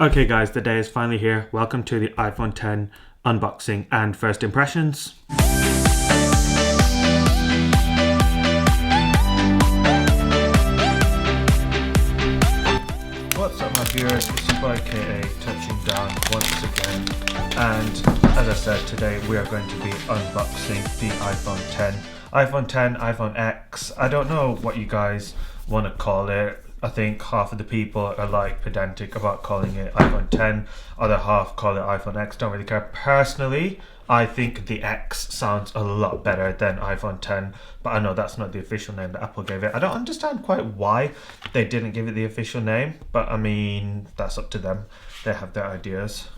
Okay guys, the day is finally here. Welcome to the iPhone 10 unboxing and first impressions. What's up my viewers, it's your boy KA touching down once again, and as I said, today we are going to be unboxing the iPhone 10. iPhone 10, iPhone X, I don't know what you guys want to call it. I think half of the people are like pedantic about calling it iPhone 10, other half call it iPhone X, don't really care. Personally, I think the X sounds a lot better than iPhone 10, but I know that's not the official name that Apple gave it. I don't understand quite why they didn't give it the official name, but I mean, that's up to them. They have their ideas.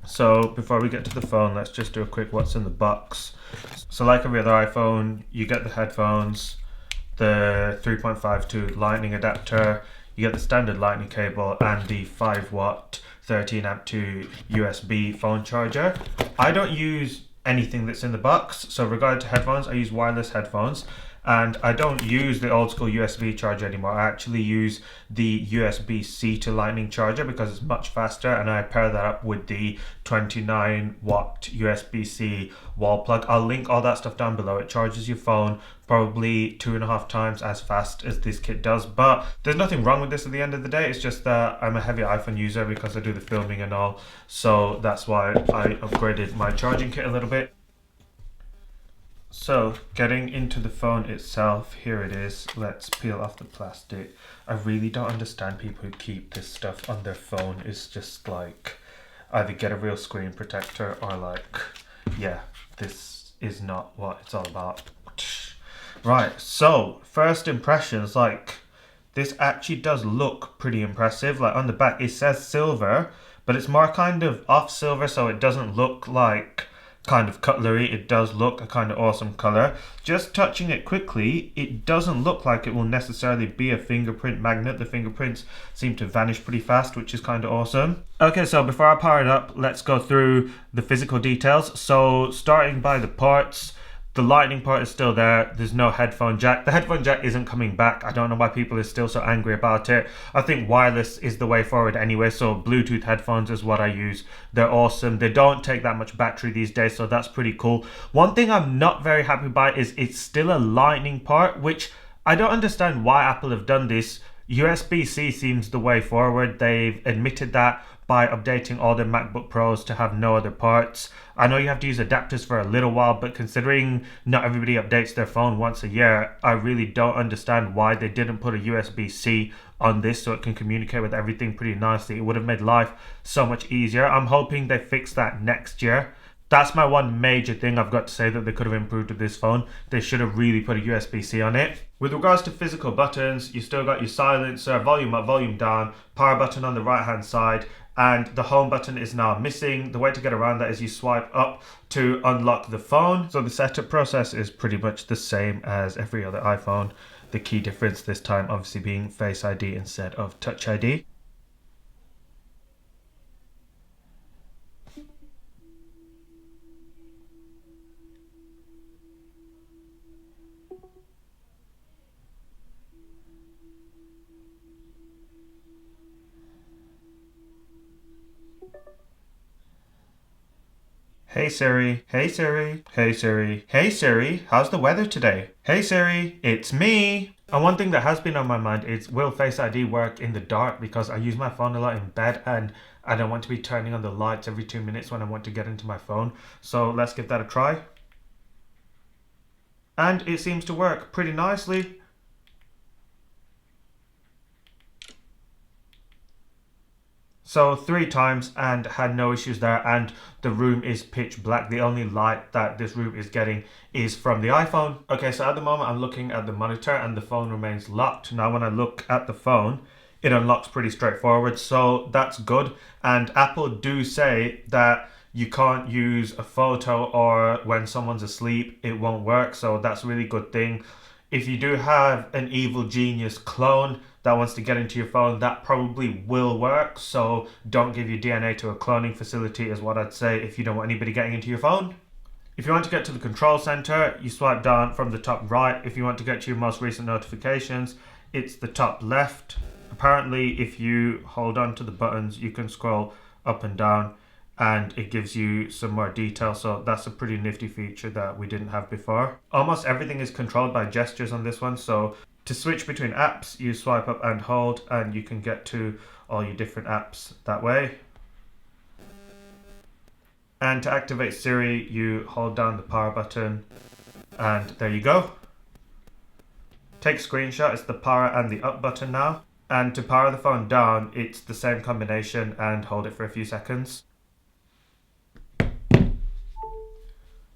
So before we get to the phone, let's just do a quick what's in the box. So like every other iPhone, you get the headphones, the 3.52 lightning adapter, you get the standard lightning cable and the 5-watt 13 amp to USB phone charger. I don't use anything that's in the box, so regarding to headphones, I use wireless headphones, and I don't use the old school USB charger anymore. I actually use the USB-C to lightning charger because it's much faster, and I pair that up with the 29-watt USB-C wall plug. I'll link all that stuff down below. It charges your phone probably 2.5 times as fast as this kit does, but there's nothing wrong with this at the end of the day. It's just that I'm a heavy iPhone user because I do the filming and all, so that's why I upgraded my charging kit a little bit. So getting into the phone itself, here it is. Let's peel off the plastic. I really don't understand people who keep this stuff on their phone. It's just like, either get a real screen protector or like, yeah, this is not what it's all about. Right, so first impressions, like this actually does look pretty impressive. Like on the back it says silver, but it's more kind of off silver, so it doesn't look like kind of cutlery. It does look a kind of awesome color. Just touching it quickly, it doesn't look like it will necessarily be a fingerprint magnet. The fingerprints seem to vanish pretty fast, which is kind of awesome. Okay, so before I power it up, let's go through the physical details. So starting by the ports, the lightning port is still there. There's no headphone jack. The headphone jack isn't coming back. I don't know why people are still so angry about it. I think wireless is the way forward anyway, so Bluetooth headphones is what I use. They're awesome. They don't take that much battery these days, so that's pretty cool. One thing I'm not very happy about is it's still a lightning port, which I don't understand why Apple have done this. USB-C seems the way forward. They've admitted that by updating all their MacBook Pros to have no other parts. I know you have to use adapters for a little while, but considering not everybody updates their phone once a year, I really don't understand why they didn't put a USB-C on this so it can communicate with everything pretty nicely. It would have made life so much easier. I'm hoping they fix that next year. That's my one major thing I've got to say that they could have improved with this phone. They should have really put a USB-C on it. With regards to physical buttons, you still got your silencer, volume up, volume down, power button on the right hand side, and the home button is now missing. The way to get around that is you swipe up to unlock the phone. So the setup process is pretty much the same as every other iPhone. The key difference this time obviously being Face ID instead of Touch ID. Hey Siri, hey Siri, hey Siri, hey Siri, how's the weather today? Hey Siri, it's me! And one thing that has been on my mind is, will Face ID work in the dark? Because I use my phone a lot in bed and I don't want to be turning on the lights every 2 minutes when I want to get into my phone. So let's give that a try. And it seems to work pretty nicely. So 3 times and had no issues there, and the room is pitch black. The only light that this room is getting is from the iPhone. Okay, so at the moment I'm looking at the monitor and the phone remains locked. Now when I look at the phone, it unlocks pretty straightforward, so that's good. And Apple do say that you can't use a photo, or when someone's asleep it won't work, so that's a really good thing. If you do have an evil genius clone that wants to get into your phone, that probably will work. So don't give your DNA to a cloning facility is what I'd say if you don't want anybody getting into your phone. If you want to get to the control center, you swipe down from the top right. If you want to get to your most recent notifications, it's the top left. Apparently, if you hold on to the buttons, you can scroll up and down and it gives you some more detail. So that's a pretty nifty feature that we didn't have before. Almost everything is controlled by gestures on this one. So to switch between apps, you swipe up and hold and you can get to all your different apps that way. And to activate Siri, you hold down the power button and there you go. Take screenshot, it's the power and the up button now. And to power the phone down, it's the same combination and hold it for a few seconds.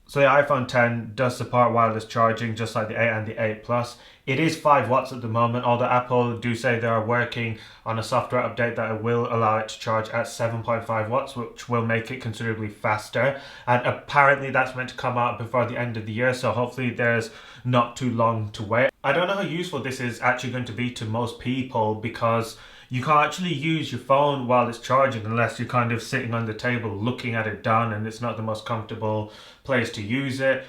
So the iPhone 10 does support wireless charging just like the 8 and the 8 Plus. It is 5 watts at the moment, although Apple do say they are working on a software update that will allow it to charge at 7.5 watts, which will make it considerably faster. And apparently that's meant to come out before the end of the year, so hopefully there's not too long to wait. I don't know how useful this is actually going to be to most people, because you can't actually use your phone while it's charging unless you're kind of sitting on the table looking at it down, and it's not the most comfortable place to use it.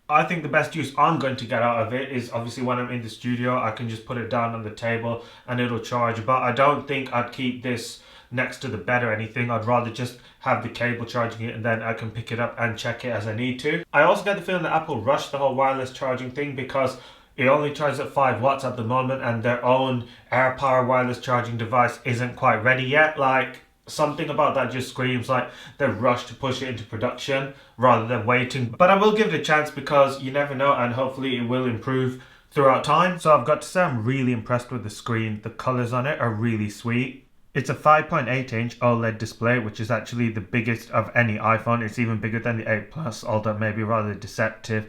I think the best use I'm going to get out of it is obviously when I'm in the studio, I can just put it down on the table and it'll charge. But I don't think I'd keep this next to the bed or anything. I'd rather just have the cable charging it and then I can pick it up and check it as I need to. I also get the feeling that Apple rushed the whole wireless charging thing because it only charges at 5 watts at the moment and their own AirPower wireless charging device isn't quite ready yet. Like, something about that just screams like they're rushed to push it into production rather than waiting. But I will give it a chance because you never know, and hopefully it will improve throughout time. So I've got to say I'm really impressed with the screen. The colors on it are really sweet. It's a 5.8-inch OLED display, which is actually the biggest of any iPhone. It's even bigger than the 8 Plus, although it may be rather deceptive.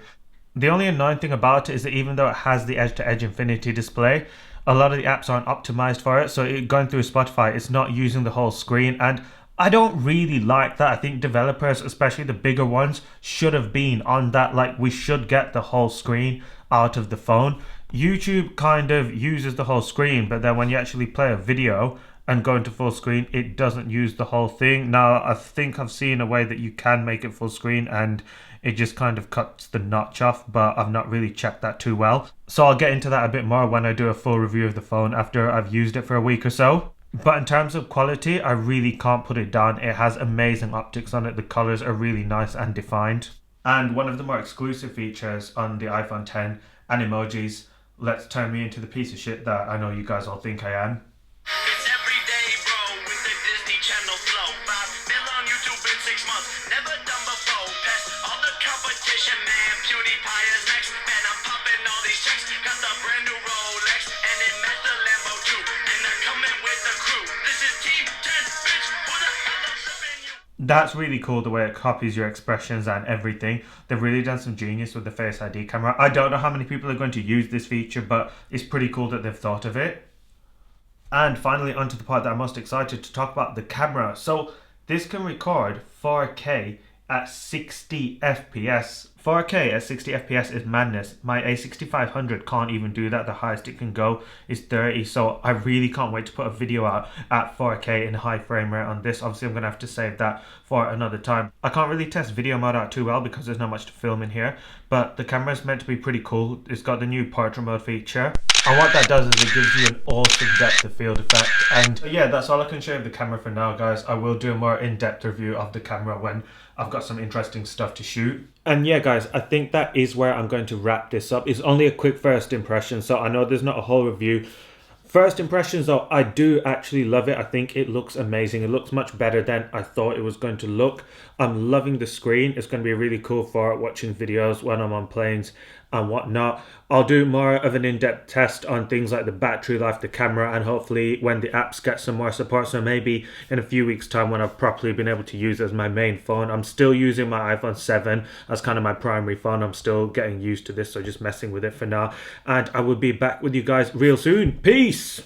The only annoying thing about it is that even though it has the edge-to-edge infinity display, a lot of the apps aren't optimized for it. So going through Spotify, it's not using the whole screen. And I don't really like that. I think developers, especially the bigger ones, should have been on that. Like, we should get the whole screen out of the phone. YouTube kind of uses the whole screen, but then when you actually play a video and go into full screen, it doesn't use the whole thing. Now, I think I've seen a way that you can make it full screen and it just kind of cuts the notch off, but I've not really checked that too well. So I'll get into that a bit more when I do a full review of the phone after I've used it for a week or so. But in terms of quality, I really can't put it down. It has amazing optics on it. The colors are really nice and defined. And one of the more exclusive features on the iPhone 10 and emojis, let's turn me into the piece of shit that I know you guys all think I am. It's every day, bro, with the Disney Channel flow. 5 mil on YouTube in 6 months, never done before. Past all the competition, man. PewDiePie is next, man. I'm popping all these checks. Got the brand new Rolex, and it matched the Lambo too. And they're coming with the crew. This is Team 10, bitch. Who the hell is shipping you? That's really cool, the way it copies your expressions and everything. They've really done some genius with the Face ID camera. I don't know how many people are going to use this feature, but it's pretty cool that they've thought of it. And finally, onto the part that I'm most excited to talk about, the camera. So this can record 4K at 60 FPS. 4K at 60 FPS is madness. My A6500 can't even do that. The highest it can go is 30. So I really can't wait to put a video out at 4K in high frame rate on this. Obviously, I'm going to have to save that for another time. I can't really test video mode out too well because there's not much to film in here. But the camera is meant to be pretty cool. It's got the new portrait mode feature. And what that does is it gives you an awesome depth of field effect. And yeah, that's all I can show of the camera for now, guys. I will do a more in-depth review of the camera when I've got some interesting stuff to shoot. And yeah, guys, I think that is where I'm going to wrap this up. It's only a quick first impression, so I know there's not a whole review. First impressions though, I do actually love it. I think it looks amazing. It looks much better than I thought it was going to look. I'm loving the screen. It's going to be really cool for watching videos when I'm on planes and whatnot. I'll do more of an in-depth test on things like the battery life, the camera, and hopefully when the apps get some more support. So maybe in a few weeks time when I've properly been able to use it as my main phone. I'm still using my iPhone 7 as kind of my primary phone. I'm still getting used to this, so just messing with it for now. And I will be back with you guys real soon. Peace!